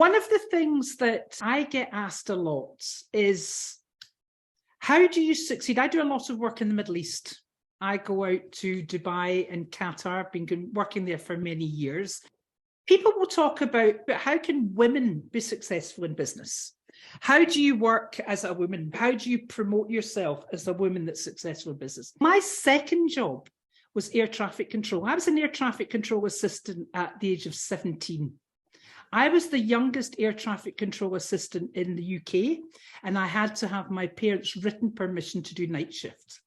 One of the things that I get asked a lot is, how do you succeed? I do a lot of work in the Middle East. I go out to Dubai and Qatar. I've been working there for many years. People will talk about, but how can women be successful in business? How do you work as a woman? How do you promote yourself as a woman that's successful in business? My second job was air traffic control. I was an air traffic control assistant at the age of 17. I was the youngest air traffic control assistant in the UK, and I had to have my parents' written permission to do night shift.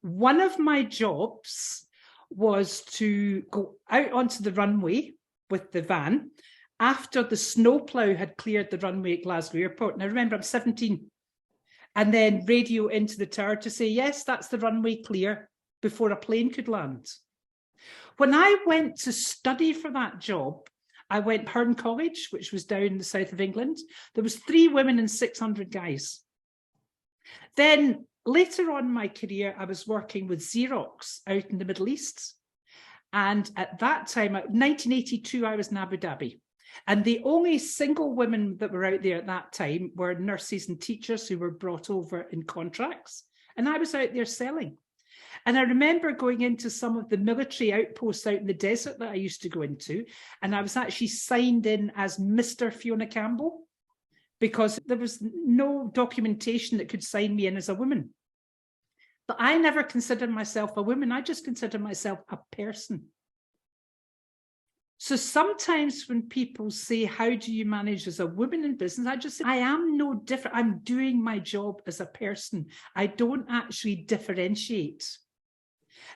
One of my jobs was to go out onto the runway with the van after the snowplow had cleared the runway at Glasgow Airport. Now remember, I'm 17. And then radio into the tower to say, yes, that's the runway clear, before a plane could land. When I went to study for that job, I went to Hearn College, which was down in the south of England. There was 3 women and 600 guys. Then later on in my career, I was working with Xerox out in the Middle East. And at that time, 1982, I was in Abu Dhabi. And the only single women that were out there at that time were nurses and teachers who were brought over in contracts. And I was out there selling. And I remember going into some of the military outposts out in the desert that I used to go into, and I was actually signed in as Mr. Fiona Campbell, because there was no documentation that could sign me in as a woman. But I never considered myself a woman. I just considered myself a person. So sometimes when people say, how do you manage as a woman in business? I just say, I am no different. I'm doing my job as a person. I don't actually differentiate.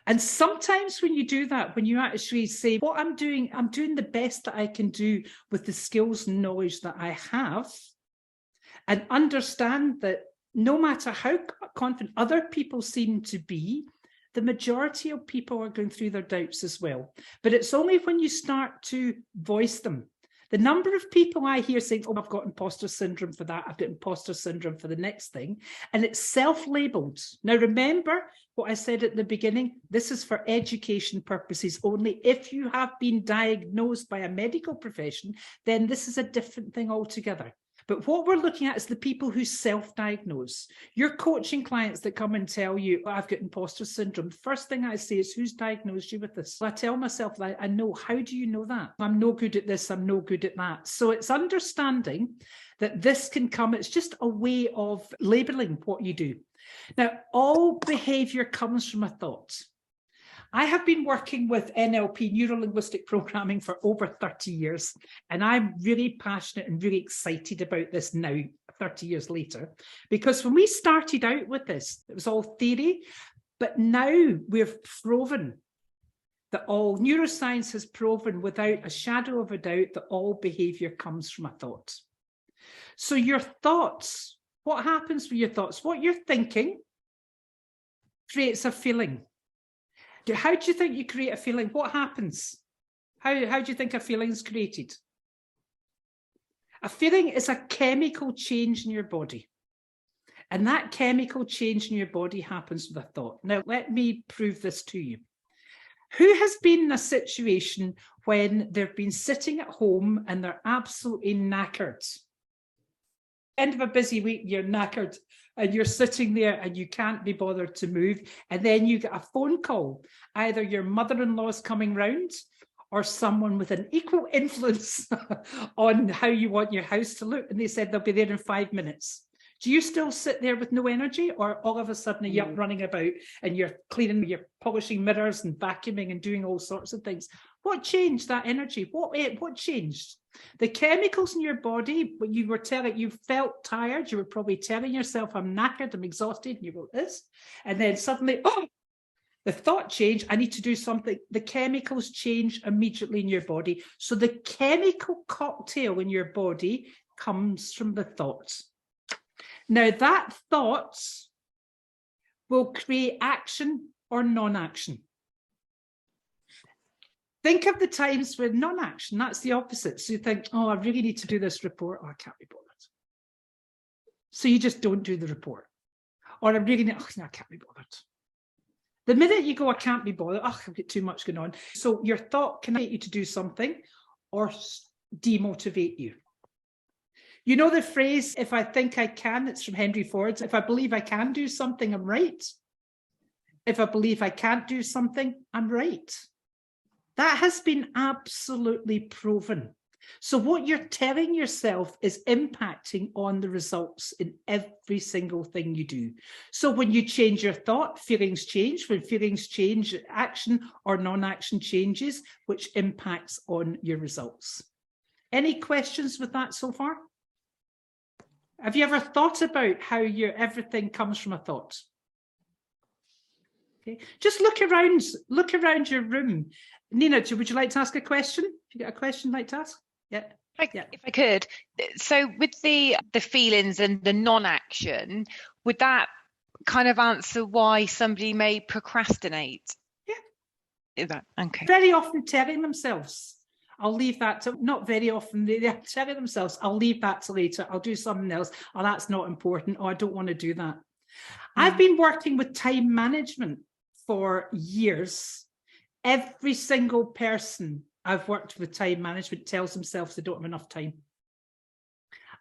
And sometimes when you do that, when you actually say, what I'm doing the best that I can do with the skills and knowledge that I have, and understand that no matter how confident other people seem to be, the majority of people are going through their doubts as well. But it's only when you start to voice them. The number of people I hear saying, oh, I've got imposter syndrome for that, I've got imposter syndrome for the next thing, and it's self-labeled. Now, remember what I said at the beginning, this is for education purposes only. If you have been diagnosed by a medical profession, then this is a different thing altogether. But what we're looking at is the people who self-diagnose. You're coaching clients that come and tell you, oh, I've got imposter syndrome. The first thing I say is, who's diagnosed you with this? So I tell myself that I know. How do you know that? I'm no good at this, I'm no good at that. So it's understanding that this can come, it's just a way of labeling what you do. Now, all behavior comes from a thought. I have been working with NLP, neuro-linguistic programming, for over 30 years, and I'm really passionate and really excited about this now, 30 years later, because when we started out with this, it was all theory, but now we've proven that all neuroscience has proven without a shadow of a doubt that all behavior comes from a thought. So your thoughts, what happens with your thoughts? What you're thinking creates a feeling. How do you think you create a feeling? What happens? How do you think a feeling is created? A feeling is a chemical change in your body. And that chemical change in your body happens with a thought. Now, let me prove this to you. Who has been in a situation when they've been sitting at home and they're absolutely knackered? End of a busy week, you're knackered, and you're sitting there and you can't be bothered to move, and then you get a phone call, either your mother-in-law's coming round or someone with an equal influence on how you want your house to look, and they said they'll be there in 5 minutes. Do you still sit there with no energy, or all of a sudden you're up running about and you're cleaning, you're polishing mirrors and vacuuming and doing all sorts of things? What changed that energy? What changed? The chemicals in your body, when you were telling, you felt tired, you were probably telling yourself, I'm knackered, I'm exhausted, and you go, this. And then suddenly, oh, the thought changed, I need to do something. The chemicals change immediately in your body. So the chemical cocktail in your body comes from the thoughts. Now that thought will create action or non-action. Think of the times with non-action, that's the opposite. So you think, oh, I really need to do this report. Oh, I can't be bothered. So you just don't do the report. Or I really need, oh, no, I can't be bothered. The minute you go, I can't be bothered, oh, I've got too much going on. So your thought can get you to do something or demotivate you. You know the phrase, if I think I can, it's from Henry Ford. If I believe I can do something, I'm right. If I believe I can't do something, I'm right. That has been absolutely proven. So what you're telling yourself is impacting on the results in every single thing you do. So when you change your thought, feelings change. When feelings change, action or non-action changes, which impacts on your results. Any questions with that so far? Have you ever thought about how everything comes from a thought? Okay, just look around your room. Nina, would you like to ask a question? If you got a question you'd like to ask? Yeah. If I could. So with the feelings and the non-action, would that kind of answer why somebody may procrastinate? Yeah. Is that okay? Very often telling themselves, I'll leave that to, not very often, they're telling themselves, I'll leave that to later, I'll do something else, oh, that's not important, oh, I don't want to do that. I've been working with time management for years. Every single person I've worked with time management tells themselves they don't have enough time.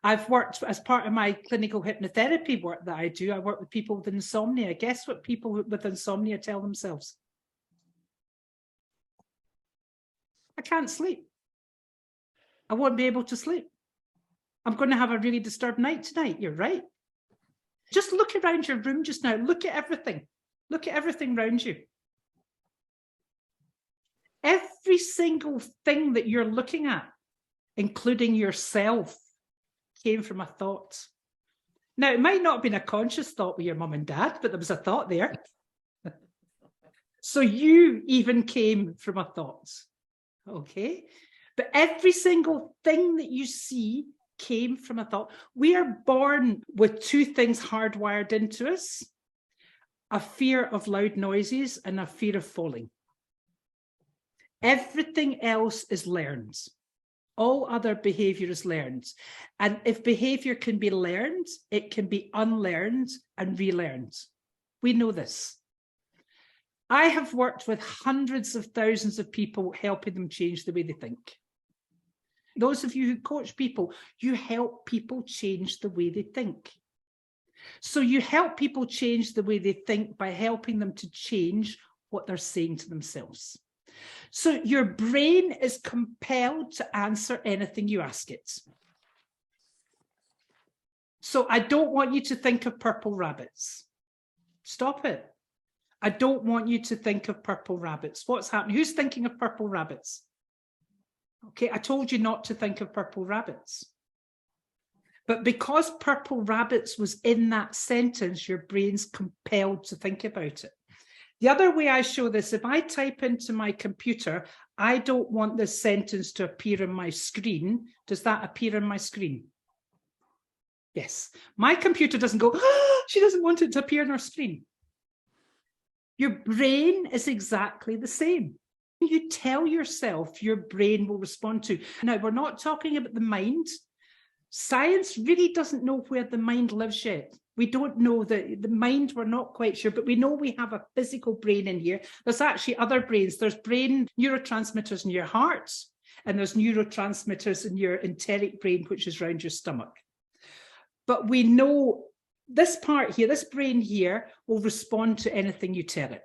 I've worked as part of my clinical hypnotherapy work that I do. I work with people with insomnia. Guess what people with insomnia tell themselves? I can't sleep. I won't be able to sleep. I'm going to have a really disturbed night tonight. You're right. Just look around your room just now. Look at everything. Look at everything around you. Every single thing that you're looking at, including yourself, came from a thought. Now, it might not have been a conscious thought with your mum and dad, but there was a thought there. So you even came from a thought, okay? But every single thing that you see came from a thought. We are born with two things hardwired into us: a fear of loud noises and a fear of falling. Everything else is learned. All other behavior is learned. And if behavior can be learned, it can be unlearned and relearned. We know this. I have worked with hundreds of thousands of people, helping them change the way they think. Those of you who coach people, you help people change the way they think. So you help people change the way they think by helping them to change what they're saying to themselves. So your brain is compelled to answer anything you ask it. So I don't want you to think of purple rabbits. Stop it. I don't want you to think of purple rabbits. What's happening? Who's thinking of purple rabbits? Okay, I told you not to think of purple rabbits. But because purple rabbits was in that sentence, your brain's compelled to think about it. The other way I show this, if I type into my computer, I don't want this sentence to appear on my screen. Does that appear on my screen? Yes. My computer doesn't go, oh, she doesn't want it to appear on her screen. Your brain is exactly the same. You tell yourself, your brain will respond to. Now, we're not talking about the mind. Science really doesn't know where the mind lives yet. We don't know the mind, we're not quite sure, but we know we have a physical brain in here. There's actually other brains. There's brain neurotransmitters in your heart, and there's neurotransmitters in your enteric brain, which is around your stomach. But we know this part here, this brain here, will respond to anything you tell it.